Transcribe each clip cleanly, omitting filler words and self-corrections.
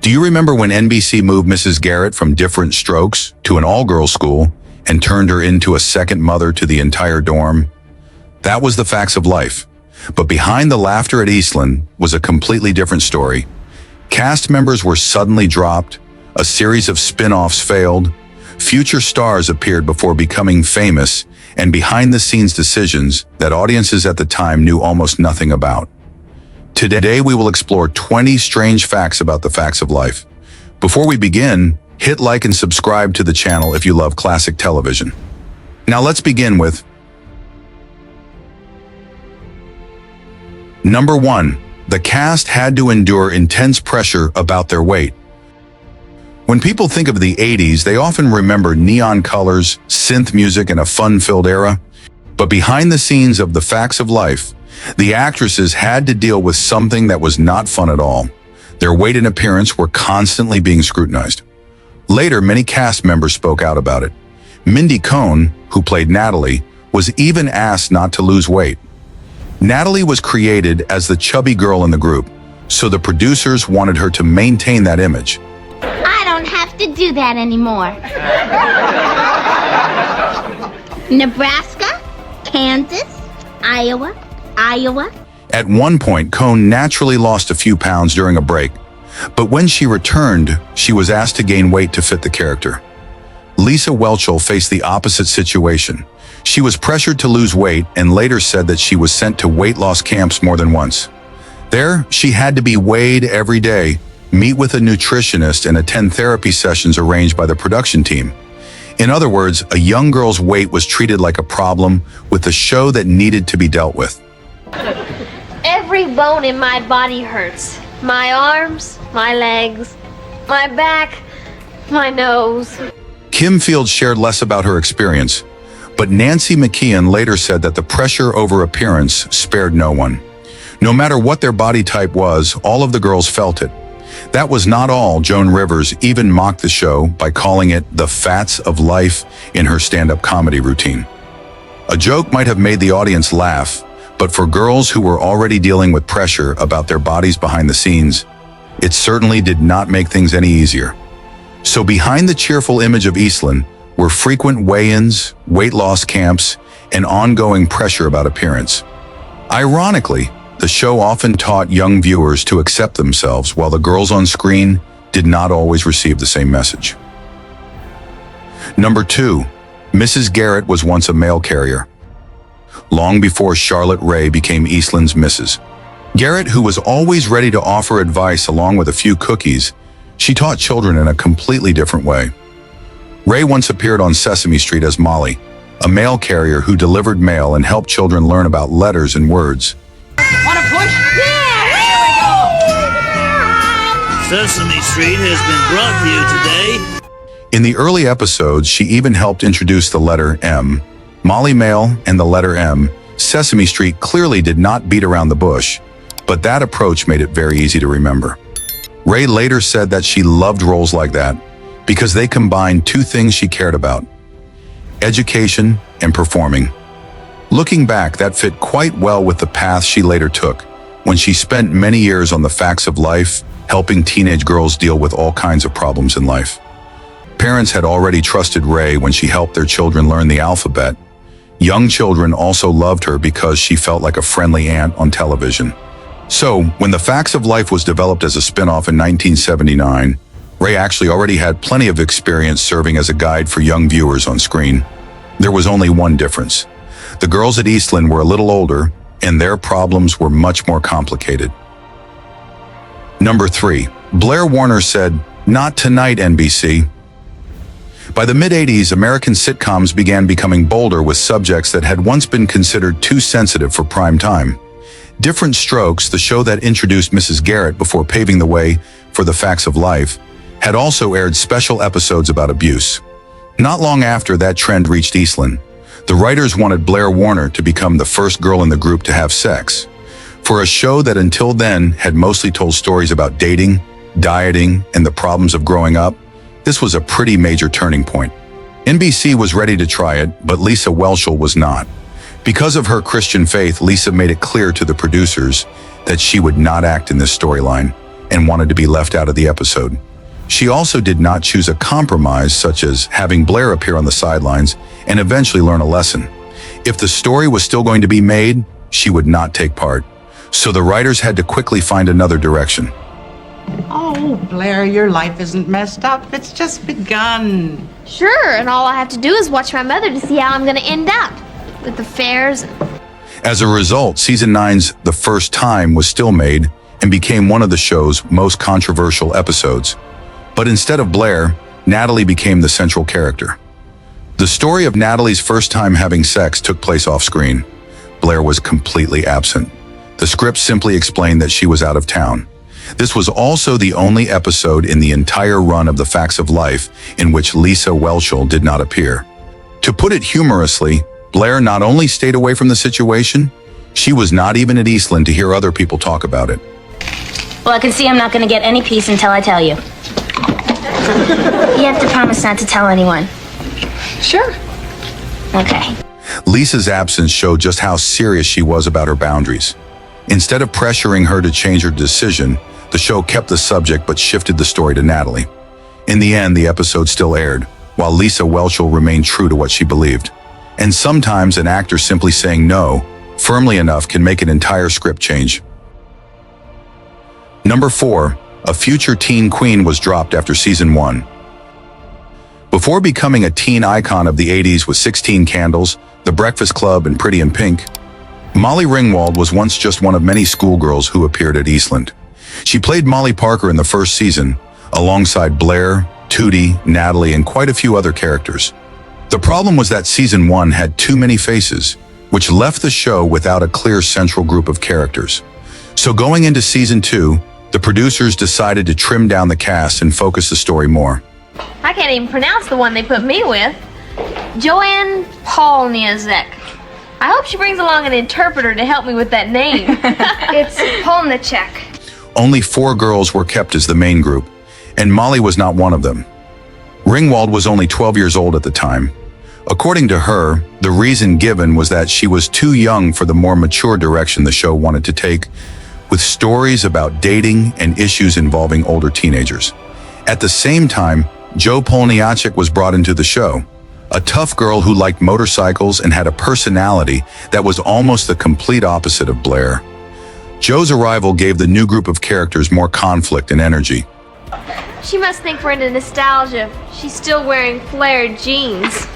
Do you remember when NBC moved Mrs. Garrett from Diff'rent Strokes to an all-girls school and turned her into a second mother to the entire dorm? That was the facts of life. But behind the laughter at Eastland was a completely different story. Cast members were suddenly dropped, a series of spin-offs failed, future stars appeared before becoming famous, and behind-the-scenes decisions that audiences at the time knew almost nothing about. Today we will explore 20 strange facts about the facts of life. Before we begin, hit like and subscribe to the channel if you love classic television. Now let's begin with Number 1. The cast had to endure intense pressure about their weight. When people think of the 80s, they often remember neon colors, synth music, and a fun-filled era. But behind the scenes of the facts of life, the actresses had to deal with something that was not fun at all. Their weight and appearance were constantly being scrutinized. Later, many cast members spoke out about it. Mindy Cohn, who played Natalie, was even asked not to lose weight. Natalie was created as the chubby girl in the group, so the producers wanted her to maintain that image. I don't have to do that anymore. Nebraska, Kansas, Iowa. At one point, Cohn naturally lost a few pounds during a break, but when she returned, she was asked to gain weight to fit the character. Lisa Whelchel faced the opposite situation. She was pressured to lose weight and later said that she was sent to weight loss camps more than once. There, she had to be weighed every day, meet with a nutritionist, and attend therapy sessions arranged by the production team. In other words, a young girl's weight was treated like a problem with a show that needed to be dealt with. Every bone in my body hurts. My arms, my legs, my back, my nose. Kim Fields shared less about her experience, but Nancy McKeon later said that the pressure over appearance spared no one. No matter what their body type was, all of the girls felt it. That was not all. Joan Rivers even mocked the show by calling it the fats of life in her stand-up comedy routine. A joke might have made the audience laugh, but for girls who were already dealing with pressure about their bodies behind the scenes, it certainly did not make things any easier. So behind the cheerful image of Eastland were frequent weigh-ins, weight loss camps, and ongoing pressure about appearance. Ironically, the show often taught young viewers to accept themselves, while the girls on screen did not always receive the same message. Number 2. Mrs. Garrett was once a mail carrier. Long before Charlotte Rae became Eastland's Mrs. Garrett, who was always ready to offer advice along with a few cookies, she taught children in a completely different way. Rae once appeared on Sesame Street as Molly, a mail carrier who delivered mail and helped children learn about letters and words. Want to push? Yeah, here we go! Sesame Street has been brought to you today. In the early episodes, she even helped introduce the letter M. Molly Mail and the letter M. Sesame Street clearly did not beat around the bush, but that approach made it very easy to remember. Rae later said that she loved roles like that because they combined two things she cared about: education and performing. Looking back, that fit quite well with the path she later took, when she spent many years on the facts of life, helping teenage girls deal with all kinds of problems in life. Parents had already trusted Rae when she helped their children learn the alphabet. Young children also loved her because she felt like a friendly aunt on television. So, when The Facts of Life was developed as a spin-off in 1979, Rae actually already had plenty of experience serving as a guide for young viewers on screen. There was only one difference. The girls at Eastland were a little older, and their problems were much more complicated. Number 3. Blair Warner said, "Not tonight, NBC." By the mid-80s, American sitcoms began becoming bolder with subjects that had once been considered too sensitive for prime time. Diff'rent Strokes, the show that introduced Mrs. Garrett before paving the way for The Facts of Life, had also aired special episodes about abuse. Not long after that trend reached Eastland, the writers wanted Blair Warner to become the first girl in the group to have sex. For a show that until then had mostly told stories about dating, dieting, and the problems of growing up, this was a pretty major turning point. NBC was ready to try it, but Lisa Whelchel was not. Because of her Christian faith, Lisa made it clear to the producers that she would not act in this storyline, and wanted to be left out of the episode. She also did not choose a compromise, such as having Blair appear on the sidelines and eventually learn a lesson. If the story was still going to be made, she would not take part. So the writers had to quickly find another direction. Oh, Blair, your life isn't messed up. It's just begun. Sure, and all I have to do is watch my mother to see how I'm gonna end up. With affairs. As a result, season 9's The First Time was still made and became one of the show's most controversial episodes. But instead of Blair, Natalie became the central character. The story of Natalie's first time having sex took place off-screen. Blair was completely absent. The script simply explained that she was out of town. This was also the only episode in the entire run of The Facts of Life in which Lisa Whelchel did not appear. To put it humorously, Blair not only stayed away from the situation, she was not even at Eastland to hear other people talk about it. Well, I can see I'm not going to get any peace until I tell you. You have to promise not to tell anyone. Sure. Okay. Lisa's absence showed just how serious she was about her boundaries. Instead of pressuring her to change her decision, the show kept the subject but shifted the story to Natalie. In the end, the episode still aired, while Lisa Whelchel remained true to what she believed. And sometimes an actor simply saying no firmly enough can make an entire script change. Number 4, a future teen queen was dropped after season 1. Before becoming a teen icon of the 80s with 16 Candles, The Breakfast Club, and Pretty in Pink, Molly Ringwald was once just one of many schoolgirls who appeared at Eastland. She played Molly Parker in the first season, alongside Blair, Tootie, Natalie, and quite a few other characters. The problem was that season 1 had too many faces, which left the show without a clear central group of characters. So going into season 2, the producers decided to trim down the cast and focus the story more. I can't even pronounce the one they put me with. Joanne Polniacek. I hope she brings along an interpreter to help me with that name. It's Polniacek. Only 4 girls were kept as the main group, and Molly was not one of them. Ringwald was only 12 years old at the time. According to her, the reason given was that she was too young for the more mature direction the show wanted to take, with stories about dating and issues involving older teenagers. At the same time, Jo Polniacek was brought into the show, a tough girl who liked motorcycles and had a personality that was almost the complete opposite of Blair. Jo's arrival gave the new group of characters more conflict and energy. She must think we're into nostalgia. She's still wearing flared jeans.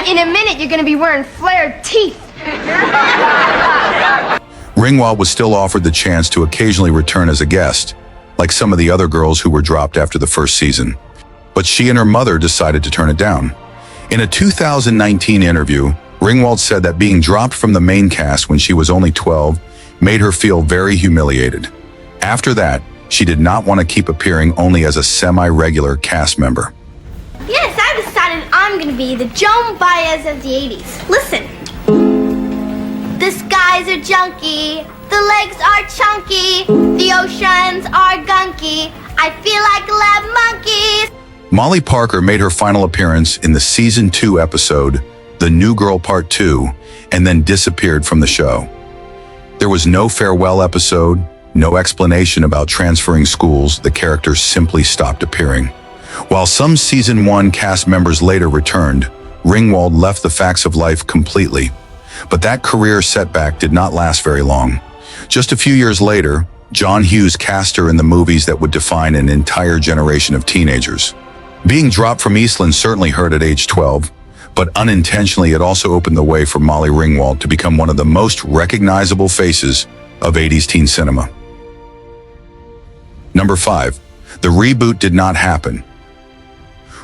In a minute, you're gonna be wearing flared teeth. Ringwald was still offered the chance to occasionally return as a guest, like some of the other girls who were dropped after the first season. But she and her mother decided to turn it down. In a 2019 interview, Ringwald said that being dropped from the main cast when she was only 12 made her feel very humiliated. After that, she did not want to keep appearing only as a semi-regular cast member. Yes, I've decided I'm gonna be the Joan Baez of the 80s. Listen. The skies are junky, the legs are chunky, the oceans are gunky, I feel like lab monkeys. Molly Parker made her final appearance in the season 2 episode, The New Girl Part 2, and then disappeared from the show. There was no farewell episode, no explanation about transferring schools. The characters simply stopped appearing. While some season 1 cast members later returned, Ringwald left The Facts of Life completely. But that career setback did not last very long. Just a few years later, John Hughes cast her in the movies that would define an entire generation of teenagers. Being dropped from Eastland certainly hurt at age 12, but unintentionally it also opened the way for Molly Ringwald to become one of the most recognizable faces of 80s teen cinema. Number 5, the reboot did not happen.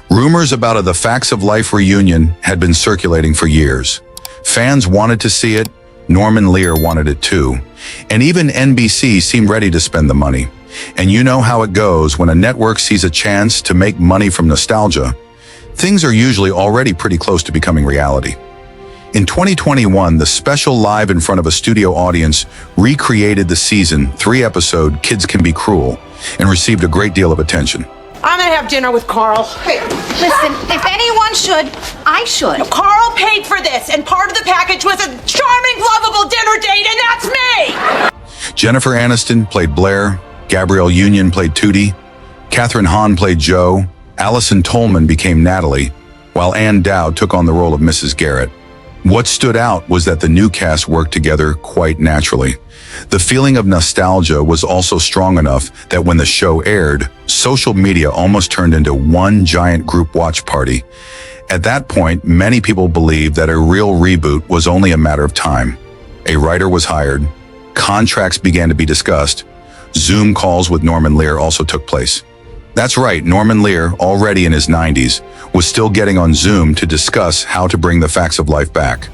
Rumors about a The Facts of Life reunion had been circulating for years. Fans wanted to see it, Norman Lear wanted it too, and even NBC seemed ready to spend the money. And you know how it goes when a network sees a chance to make money from nostalgia. Things are usually already pretty close to becoming reality. In 2021, the special Live in front of a studio audience recreated the season 3 episode Kids Can Be Cruel and received a great deal of attention. I'm gonna have dinner with Carl. Hey, listen, if anyone should, I should. Carl paid for this, and part of the package was a charming, lovable dinner date, and that's me! Jennifer Aniston played Blair, Gabrielle Union played Tootie, Katherine Hahn played Jo, Allison Tolman became Natalie, while Ann Dowd took on the role of Mrs. Garrett. What stood out was that the new cast worked together quite naturally. The feeling of nostalgia was also strong enough that when the show aired, social media almost turned into one giant group watch party. At that point, many people believed that a real reboot was only a matter of time. A writer was hired, contracts began to be discussed, Zoom calls with Norman Lear also took place. That's right, Norman Lear, already in his 90s, was still getting on Zoom to discuss how to bring the facts of life back.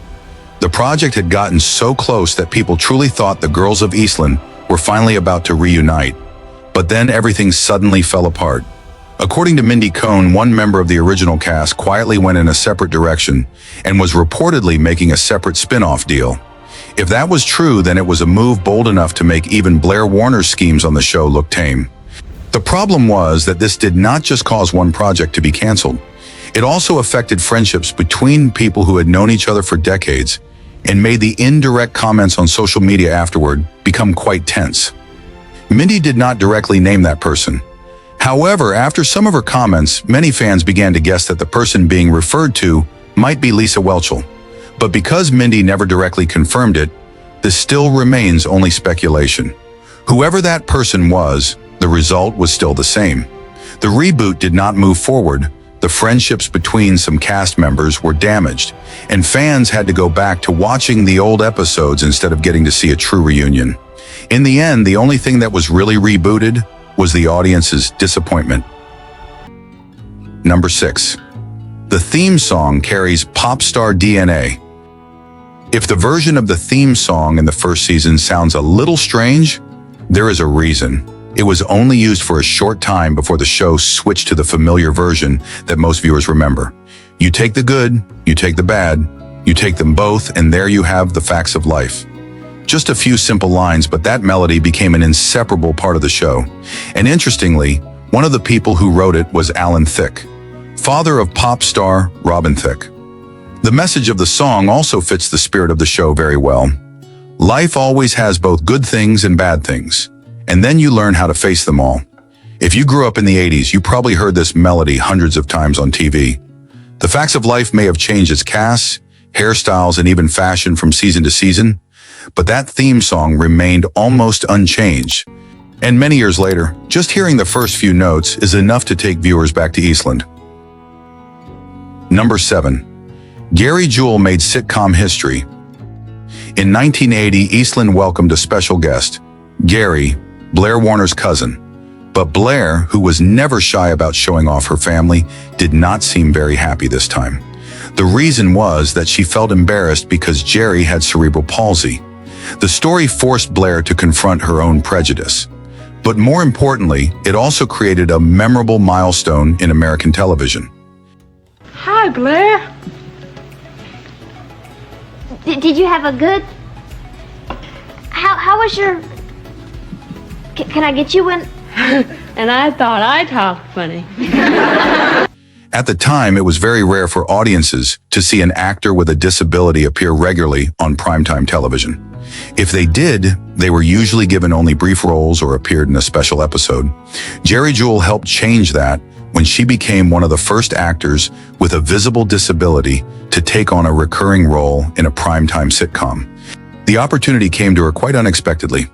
The project had gotten so close that people truly thought the girls of Eastland were finally about to reunite. But then everything suddenly fell apart. According to Mindy Cohn, one member of the original cast quietly went in a separate direction and was reportedly making a separate spin-off deal. If that was true, then it was a move bold enough to make even Blair Warner's schemes on the show look tame. The problem was that this did not just cause one project to be canceled. It also affected friendships between people who had known each other for decades and made the indirect comments on social media afterward become quite tense. Mindy did not directly name that person. However, after some of her comments, many fans began to guess that the person being referred to might be Lisa Whelchel. But because Mindy never directly confirmed it, this still remains only speculation. Whoever that person was, the result was still the same. The reboot did not move forward. The friendships between some cast members were damaged, and fans had to go back to watching the old episodes instead of getting to see a true reunion. In the end, the only thing that was really rebooted was the audience's disappointment. Number 6. The theme song carries pop star DNA. If the version of the theme song in the first season sounds a little strange, there is a reason. It was only used for a short time before the show switched to the familiar version that most viewers remember. You take the good, you take the bad, you take them both, and there you have the facts of life. Just a few simple lines, but that melody became an inseparable part of the show. And interestingly, one of the people who wrote it was Alan Thicke, father of pop star Robin Thicke. The message of the song also fits the spirit of the show very well. Life always has both good things and bad things, and then you learn how to face them all. If you grew up in the 80s, you probably heard this melody hundreds of times on TV. The facts of life may have changed its casts, hairstyles, and even fashion from season to season, but that theme song remained almost unchanged. And many years later, just hearing the first few notes is enough to take viewers back to Eastland. Number 7. Gary Jewell made sitcom history. In 1980, Eastland welcomed a special guest, Gary, Blair Warner's cousin. But Blair, who was never shy about showing off her family, did not seem very happy this time. The reason was that she felt embarrassed because Jerry had cerebral palsy. The story forced Blair to confront her own prejudice. But more importantly, it also created a memorable milestone in American television. Hi, Blair. Did you have a good... How was your... Can I get you one? And I thought I talked funny. At the time, it was very rare for audiences to see an actor with a disability appear regularly on primetime television. If they did, they were usually given only brief roles or appeared in a special episode. Geri Jewell helped change that when she became one of the first actors with a visible disability to take on a recurring role in a primetime sitcom. The opportunity came to her quite unexpectedly.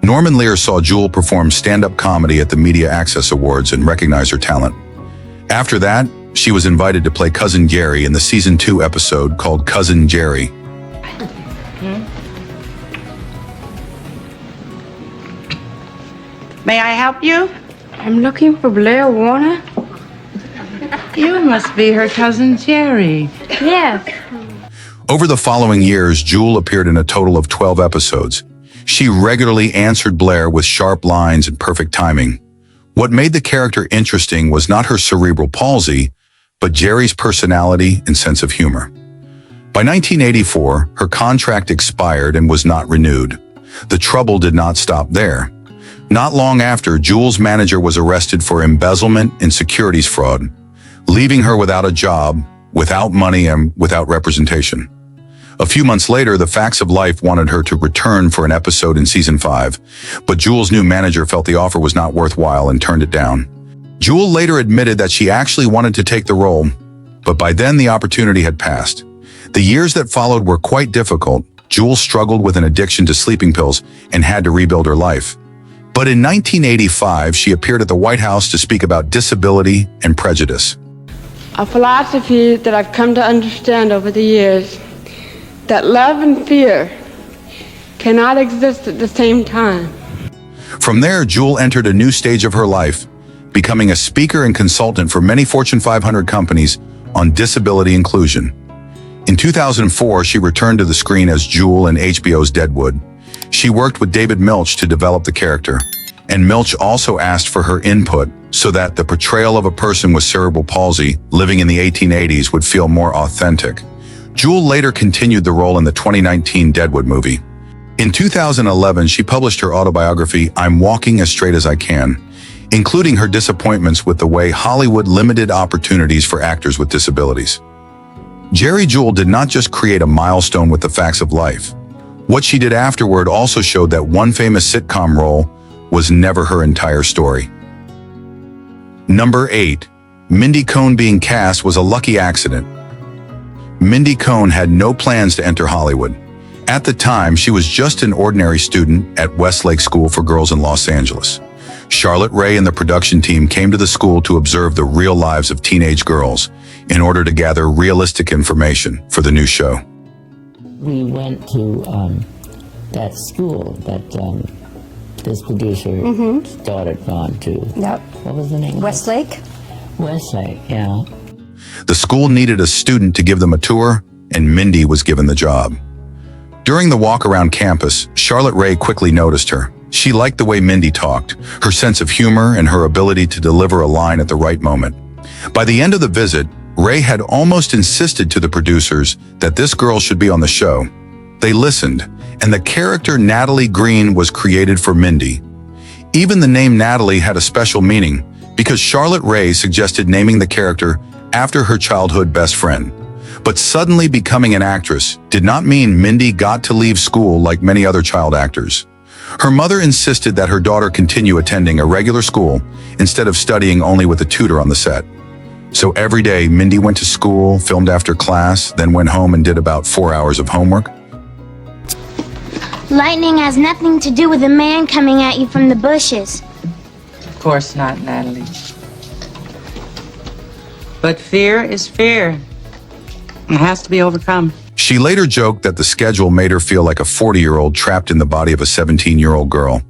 Norman Lear saw Jewell perform stand-up comedy at the Media Access Awards and recognized her talent. After that, she was invited to play Cousin Gary in the Season 2 episode called Cousin Jerry. May I help you? I'm looking for Blair Warner. You must be her cousin Jerry. Yes. Over the following years, Jewell appeared in a total of 12 episodes. She regularly answered Blair with sharp lines and perfect timing. What made the character interesting was not her cerebral palsy, but Jerry's personality and sense of humor. By 1984, her contract expired and was not renewed. The trouble did not stop there. Not long after, Jewell's manager was arrested for embezzlement and securities fraud, leaving her without a job, without money, and without representation. A few months later, The Facts of Life wanted her to return for an episode in season 5, but Jewel's new manager felt the offer was not worthwhile and turned it down. Jewel later admitted that she actually wanted to take the role, but by then the opportunity had passed. The years that followed were quite difficult. Jewel struggled with an addiction to sleeping pills and had to rebuild her life. But in 1985, she appeared at the White House to speak about disability and prejudice. A philosophy that I've come to understand over the years, that love and fear cannot exist at the same time. From there, Jewel entered a new stage of her life, becoming a speaker and consultant for many Fortune 500 companies on disability inclusion. In 2004, she returned to the screen as Jewel in HBO's Deadwood. She worked with David Milch to develop the character, and Milch also asked for her input so that the portrayal of a person with cerebral palsy living in the 1880s would feel more authentic. Jewel later continued the role in the 2019 Deadwood movie. In 2011, she published her autobiography, I'm Walking as Straight as I Can, including her disappointments with the way Hollywood limited opportunities for actors with disabilities. Jerry Jewell did not just create a milestone with The Facts of Life. What she did afterward also showed that one famous sitcom role was never her entire story. Number 8. Mindy Cohn being cast was a lucky accident. Mindy Cohn had no plans to enter Hollywood. At the time, she was just an ordinary student at Westlake School for Girls in Los Angeles. Charlotte Rae and the production team came to the school to observe the real lives of teenage girls in order to gather realistic information for the new show. We went to that school that this producer's daughter had gone to. Yep. What was the name? Westlake? Westlake, yeah. The school needed a student to give them a tour, and Mindy was given the job. During the walk around campus, Charlotte Rae quickly noticed her. She liked the way Mindy talked, her sense of humor, and her ability to deliver a line at the right moment. By the end of the visit, Rae had almost insisted to the producers that this girl should be on the show. They listened, and the character Natalie Green was created for Mindy. Even the name Natalie had a special meaning, because Charlotte Rae suggested naming the character after her childhood best friend. But suddenly becoming an actress did not mean Mindy got to leave school like many other child actors. Her mother insisted that her daughter continue attending a regular school instead of studying only with a tutor on the set. So every day, Mindy went to school, filmed after class, then went home and did about 4 hours of homework. Lightning has nothing to do with a man coming at you from the bushes. Of course not, Natalie. But fear is fear. It has to be overcome. She later joked that the schedule made her feel like a 40-year-old trapped in the body of a 17-year-old girl.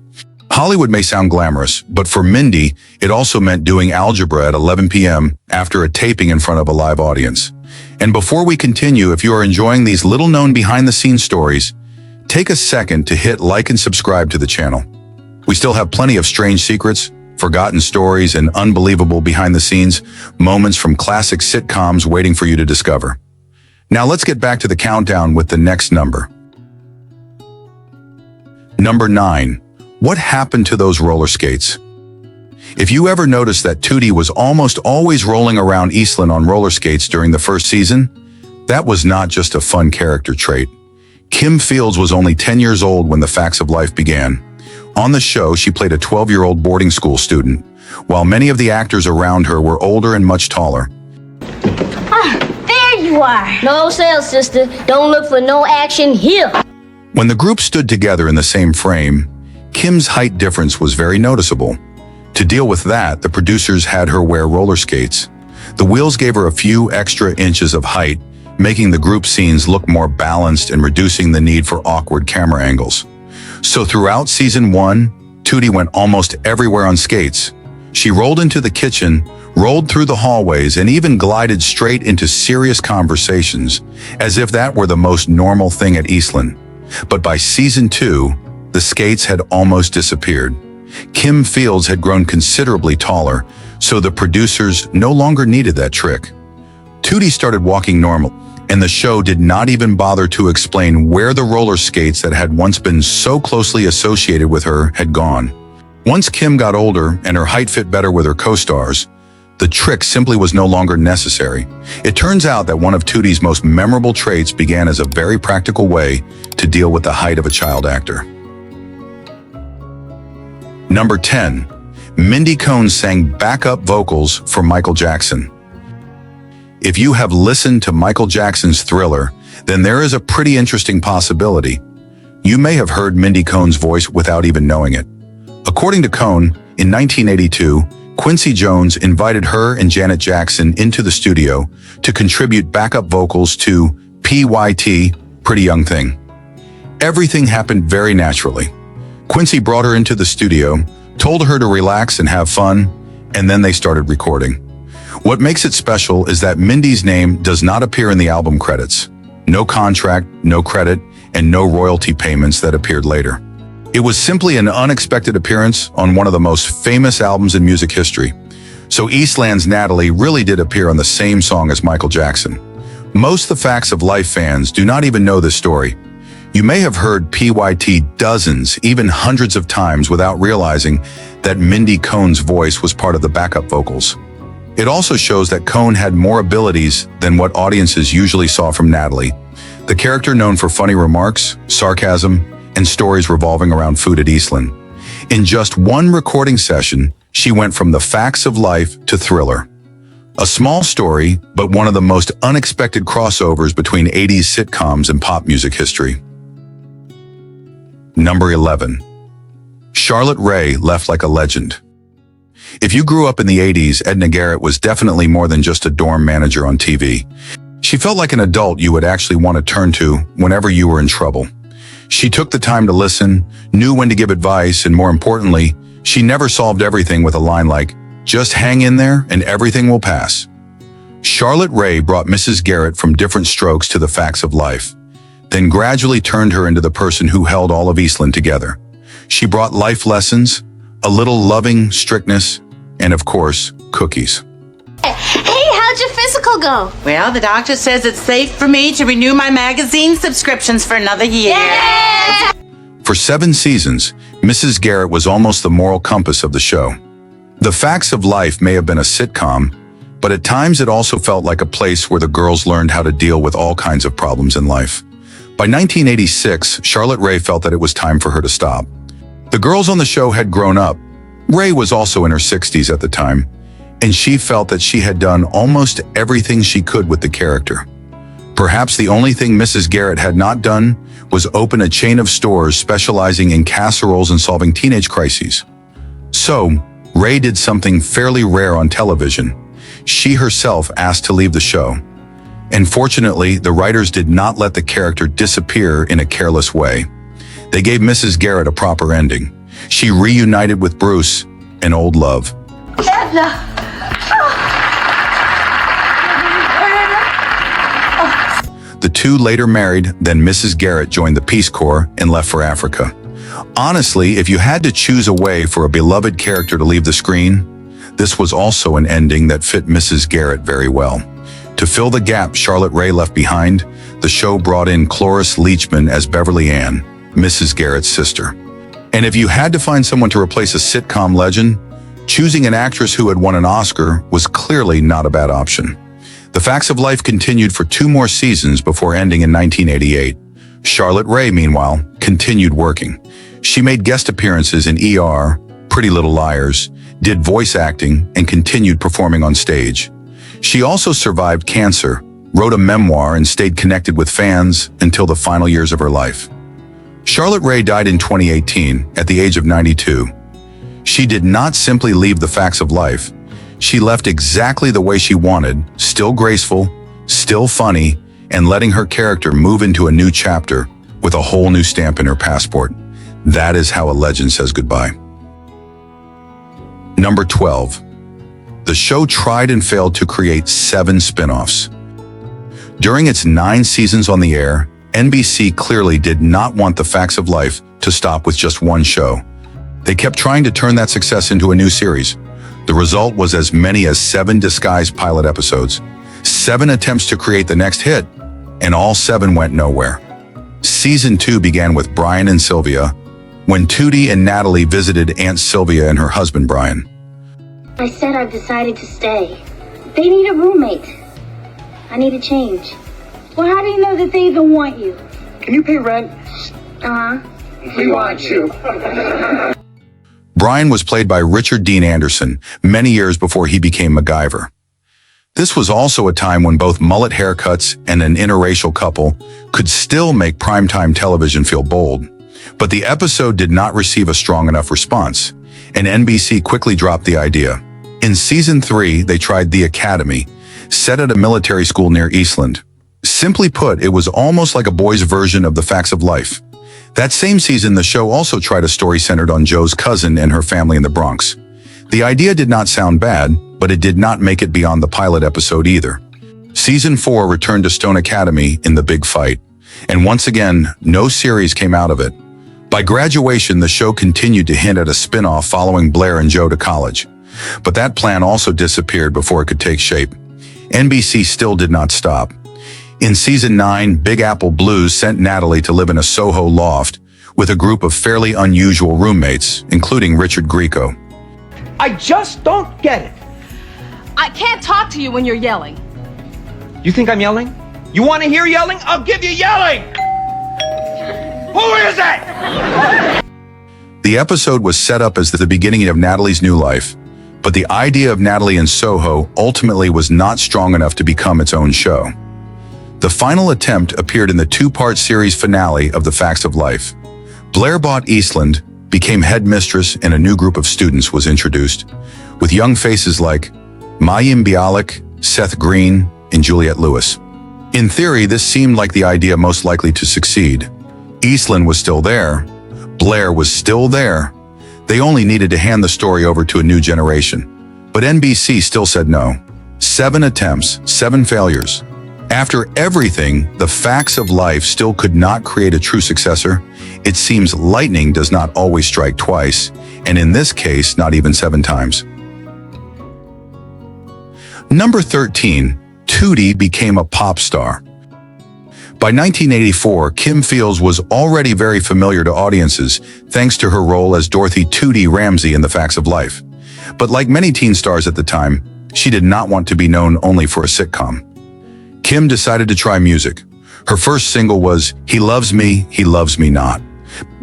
Hollywood may sound glamorous, but for Mindy, it also meant doing algebra at 11 p.m. after a taping in front of a live audience. And before we continue, if you are enjoying these little-known behind-the-scenes stories, take a second to hit like and subscribe to the channel. We still have plenty of strange secrets, forgotten stories, and unbelievable behind-the-scenes moments from classic sitcoms waiting for you to discover. Now let's get back to the countdown with the next number. Number 9. What happened to those roller skates? If you ever noticed that Tootie was almost always rolling around Eastland on roller skates during the first season, that was not just a fun character trait. Kim Fields was only 10 years old when The Facts of Life began. On the show, she played a 12-year-old boarding school student, while many of the actors around her were older and much taller. There you are. No sales, sister. Don't look for no action here. When the group stood together in the same frame, Kim's height difference was very noticeable. To deal with that, the producers had her wear roller skates. The wheels gave her a few extra inches of height, making the group scenes look more balanced and reducing the need for awkward camera angles. So throughout season 1, Tootie went almost everywhere on skates. She rolled into the kitchen, rolled through the hallways, and even glided straight into serious conversations, as if that were the most normal thing at Eastland. But by season 2, the skates had almost disappeared. Kim Fields had grown considerably taller, so the producers no longer needed that trick. Tootie started walking normal, and the show did not even bother to explain where the roller skates that had once been so closely associated with her had gone. Once Kim got older and her height fit better with her co-stars, The trick simply was no longer necessary. It turns out that one of Tootie's most memorable traits began as a very practical way to deal with the height of a child actor. Number 10. Mindy Cohn sang backup vocals for Michael Jackson. If you have listened to Michael Jackson's Thriller, then there is a pretty interesting possibility. You may have heard Mindy Cohn's voice without even knowing it. According to Cohn, in 1982, Quincy Jones invited her and Janet Jackson into the studio to contribute backup vocals to PYT, Pretty Young Thing. Everything happened very naturally. Quincy brought her into the studio, told her to relax and have fun, and then they started recording. What makes it special is that Mindy's name does not appear in the album credits. No contract, no credit, and no royalty payments that appeared later. It was simply an unexpected appearance on one of the most famous albums in music history. So Eastland's Natalie really did appear on the same song as Michael Jackson. Most The Facts of Life fans do not even know this story. You may have heard PYT dozens, even hundreds of times without realizing that Mindy Cohn's voice was part of the backup vocals. It also shows that Cohn had more abilities than what audiences usually saw from Natalie. The character known for funny remarks, sarcasm, and stories revolving around food at Eastland. In just one recording session, she went from The Facts of Life to Thriller. A small story, but one of the most unexpected crossovers between 80s sitcoms and pop music history. Number 11. Charlotte Rae left like a legend. If you grew up in the 80s, Edna Garrett was definitely more than just a dorm manager on TV. She felt like an adult you would actually want to turn to whenever you were in trouble. She took the time to listen, knew when to give advice, and more importantly, she never solved everything with a line like, "Just hang in there and everything will pass." Charlotte Rae brought Mrs. Garrett from Diff'rent Strokes to The Facts of Life, then gradually turned her into the person who held all of Eastland together. She brought life lessons, a little loving strictness, and of course, cookies. Hey, how'd your physical go? Well, the doctor says it's safe for me to renew my magazine subscriptions for another year. Yeah! For 7 seasons, Mrs. Garrett was almost the moral compass of the show. The Facts of Life may have been a sitcom, but at times it also felt like a place where the girls learned how to deal with all kinds of problems in life. By 1986, Charlotte Rae felt that it was time for her to stop. The girls on the show had grown up. Rae was also in her 60s at the time, and she felt that she had done almost everything she could with the character. Perhaps the only thing Mrs. Garrett had not done was open a chain of stores specializing in casseroles and solving teenage crises. So, Rae did something fairly rare on television. She herself asked to leave the show. And fortunately, the writers did not let the character disappear in a careless way. They gave Mrs. Garrett a proper ending. She reunited with Bruce, an old love. The two later married, then Mrs. Garrett joined the Peace Corps and left for Africa. Honestly, if you had to choose a way for a beloved character to leave the screen, this was also an ending that fit Mrs. Garrett very well. To fill the gap Charlotte Rae left behind, the show brought in Cloris Leachman as Beverly Ann, Mrs. Garrett's sister. And if you had to find someone to replace a sitcom legend, choosing an actress who had won an Oscar was clearly not a bad option. The Facts of Life continued for 2 more seasons before ending in 1988. Charlotte Rae, meanwhile, continued working. She made guest appearances in ER, Pretty Little Liars, did voice acting, and continued performing on stage. She also survived cancer, wrote a memoir, and stayed connected with fans until the final years of her life. Charlotte Rae died in 2018 at the age of 92. She did not simply leave The Facts of Life. She left exactly the way she wanted, still graceful, still funny, and letting her character move into a new chapter with a whole new stamp in her passport. That is how a legend says goodbye. Number 12. The show tried and failed to create 7 spin-offs. During its 9 seasons on the air, NBC clearly did not want The Facts of Life to stop with just one show. They kept trying to turn that success into a new series. The result was as many as 7 disguised pilot episodes, 7 attempts to create the next hit, and all 7 went nowhere. Season 2 began with Brian and Sylvia, when Tootie and Natalie visited Aunt Sylvia and her husband Brian. I said I've decided to stay. They need a roommate. I need a change. Well, how do you know that they even want you? Can you pay rent? Uh-huh. We want you. Brian was played by Richard Dean Anderson many years before he became MacGyver. This was also a time when both mullet haircuts and an interracial couple could still make primetime television feel bold. But the episode did not receive a strong enough response, and NBC quickly dropped the idea. In season 3, they tried The Academy, set at a military school near Eastland. Simply put, it was almost like a boys' version of The Facts of Life. That same season, the show also tried a story centered on Joe's cousin and her family in the Bronx. The idea did not sound bad, but it did not make it beyond the pilot episode either. Season 4 returned to Stone Academy in The Big Fight, and once again, no series came out of it. By graduation, the show continued to hint at a spin-off following Blair and Joe to college. But that plan also disappeared before it could take shape. NBC still did not stop. In season 9, Big Apple Blues sent Natalie to live in a Soho loft with a group of fairly unusual roommates, including Richard Grieco. I just don't get it. I can't talk to you when you're yelling. You think I'm yelling? You want to hear yelling? I'll give you yelling! Who is it? The episode was set up as the beginning of Natalie's new life, but the idea of Natalie in Soho ultimately was not strong enough to become its own show. The final attempt appeared in the 2-part series finale of The Facts of Life. Blair bought Eastland, became headmistress, and a new group of students was introduced, with young faces like Mayim Bialik, Seth Green, and Juliette Lewis. In theory, this seemed like the idea most likely to succeed. Eastland was still there. Blair was still there. They only needed to hand the story over to a new generation. But NBC still said no. 7 attempts, 7 failures. After everything, The Facts of Life still could not create a true successor. It seems lightning does not always strike twice, and in this case, not even 7 times. Number 13, Tootie became a pop star. By 1984, Kim Fields was already very familiar to audiences thanks to her role as Dorothy Tootie Ramsey in The Facts of Life. But like many teen stars at the time, she did not want to be known only for a sitcom. Kim decided to try music. Her first single was He Loves Me Not.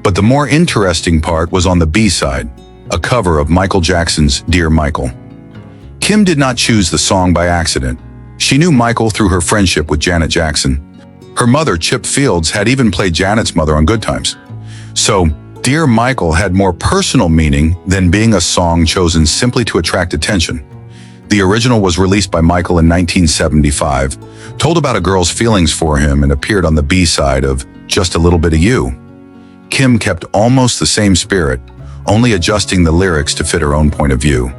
But the more interesting part was on the B-side, a cover of Michael Jackson's Dear Michael. Kim did not choose the song by accident. She knew Michael through her friendship with Janet Jackson. Her mother, Chip Fields, had even played Janet's mother on Good Times. So, Dear Michael had more personal meaning than being a song chosen simply to attract attention. The original was released by Michael in 1975, told about a girl's feelings for him, and appeared on the B-side of Just a Little Bit of You. Kim kept almost the same spirit, only adjusting the lyrics to fit her own point of view.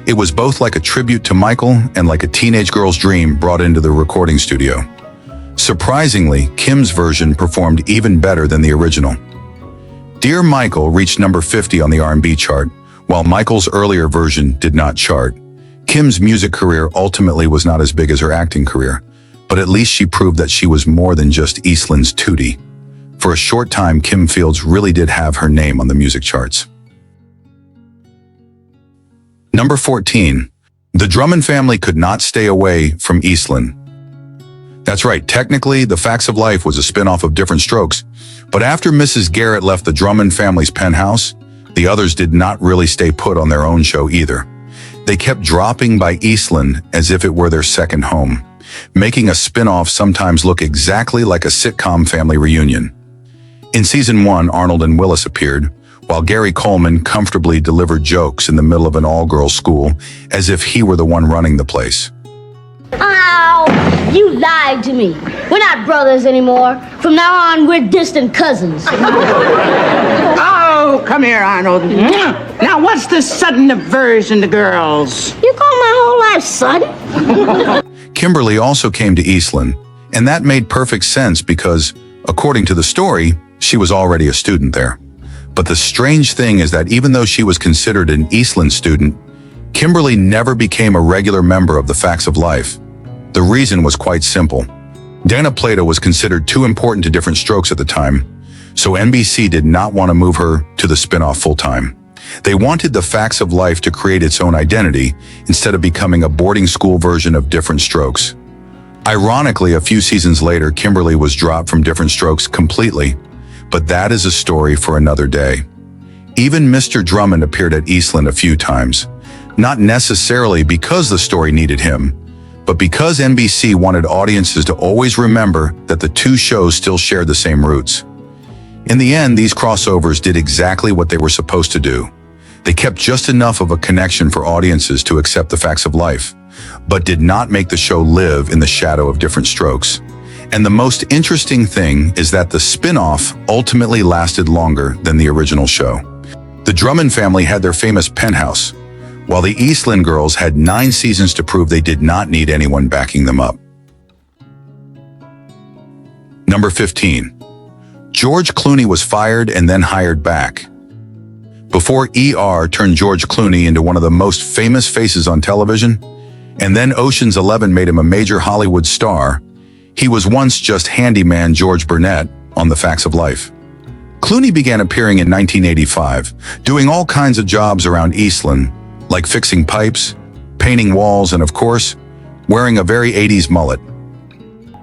It was both like a tribute to Michael and like a teenage girl's dream brought into the recording studio. Surprisingly, Kim's version performed even better than the original. Dear Michael reached number 50 on the R&B chart, while Michael's earlier version did not chart. Kim's music career ultimately was not as big as her acting career, but at least she proved that she was more than just Eastland's Tootie. For a short time, Kim Fields really did have her name on the music charts. Number 14. The Drummond family could not stay away from Eastland. That's right, technically, The Facts of Life was a spin-off of Diff'rent Strokes, but after Mrs. Garrett left the Drummond family's penthouse, the others did not really stay put on their own show either. They kept dropping by Eastland as if it were their second home, making a spin-off sometimes look exactly like a sitcom family reunion. In season 1, Arnold and Willis appeared, while Gary Coleman comfortably delivered jokes in the middle of an all-girls school as if he were the one running the place. Ow! You lied to me. We're not brothers anymore. From now on, we're distant cousins. Oh, come here, Arnold. Now, what's this sudden aversion to girls? You call my whole life sudden? Kimberly also came to Eastland, and that made perfect sense because, according to the story, she was already a student there. But the strange thing is that even though she was considered an Eastland student, Kimberly never became a regular member of The Facts of Life. The reason was quite simple. Dana Plato was considered too important to Diff'rent Strokes at the time, so NBC did not want to move her to the spin-off full-time. They wanted the Facts of Life to create its own identity instead of becoming a boarding school version of Diff'rent Strokes. Ironically, a few seasons later, Kimberly was dropped from Diff'rent Strokes completely, but that is a story for another day. Even Mr. Drummond appeared at Eastland a few times, not necessarily because the story needed him, but because NBC wanted audiences to always remember that the two shows still shared the same roots. In the end, these crossovers did exactly what they were supposed to do. They kept just enough of a connection for audiences to accept the facts of life, but did not make the show live in the shadow of Diff'rent Strokes. And the most interesting thing is that the spin-off ultimately lasted longer than the original show. The Drummond family had their famous penthouse, while the Eastland girls had 9 seasons to prove they did not need anyone backing them up. Number 15. George Clooney was fired and then hired back. Before ER turned George Clooney into one of the most famous faces on television, and then Ocean's 11 made him a major Hollywood star, he was once just handyman George Burnett on The Facts of Life. Clooney began appearing in 1985, doing all kinds of jobs around Eastland, like fixing pipes, painting walls, and of course, wearing a very 80s mullet.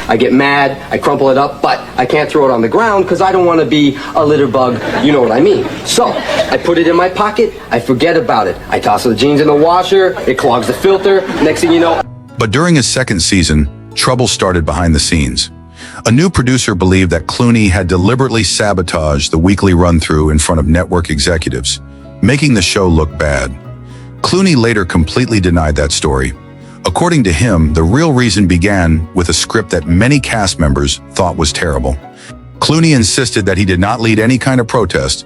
I get mad, I crumple it up, but I can't throw it on the ground because I don't want to be a litter bug, you know what I mean. So, I put it in my pocket, I forget about it. I toss the jeans in the washer, it clogs the filter, next thing you know... But during his second season, trouble started behind the scenes. A new producer believed that Clooney had deliberately sabotaged the weekly run-through in front of network executives, making the show look bad. Clooney later completely denied that story. According to him, the real reason began with a script that many cast members thought was terrible. Clooney insisted that he did not lead any kind of protest,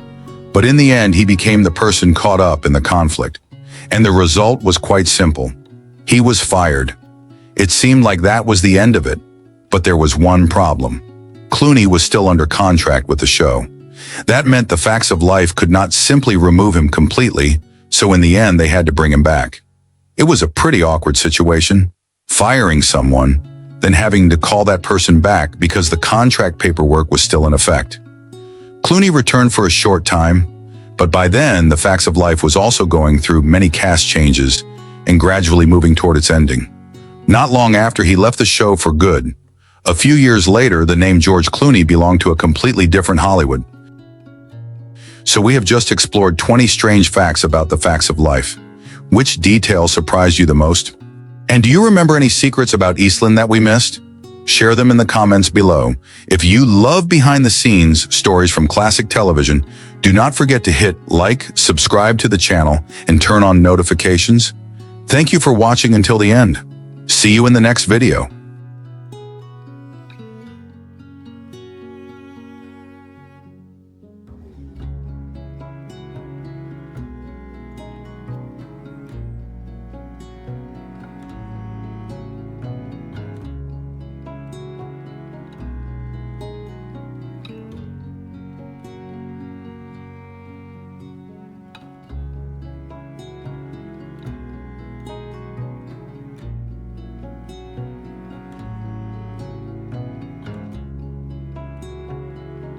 but in the end, he became the person caught up in the conflict. And the result was quite simple. He was fired. It seemed like that was the end of it, but there was one problem. Clooney was still under contract with the show. That meant The Facts of Life could not simply remove him completely, so in the end, they had to bring him back. It was a pretty awkward situation, firing someone, then having to call that person back because the contract paperwork was still in effect. Clooney returned for a short time, but by then, The Facts of Life was also going through many cast changes and gradually moving toward its ending. Not long after, he left the show for good. A few years later, the name George Clooney belonged to a completely different Hollywood. So we have just explored 20 strange facts about The Facts of Life. Which detail surprised you the most? And do you remember any secrets about Eastland that we missed? Share them in the comments below. If you love behind-the-scenes stories from classic television, do not forget to hit like, subscribe to the channel, and turn on notifications. Thank you for watching until the end. See you in the next video.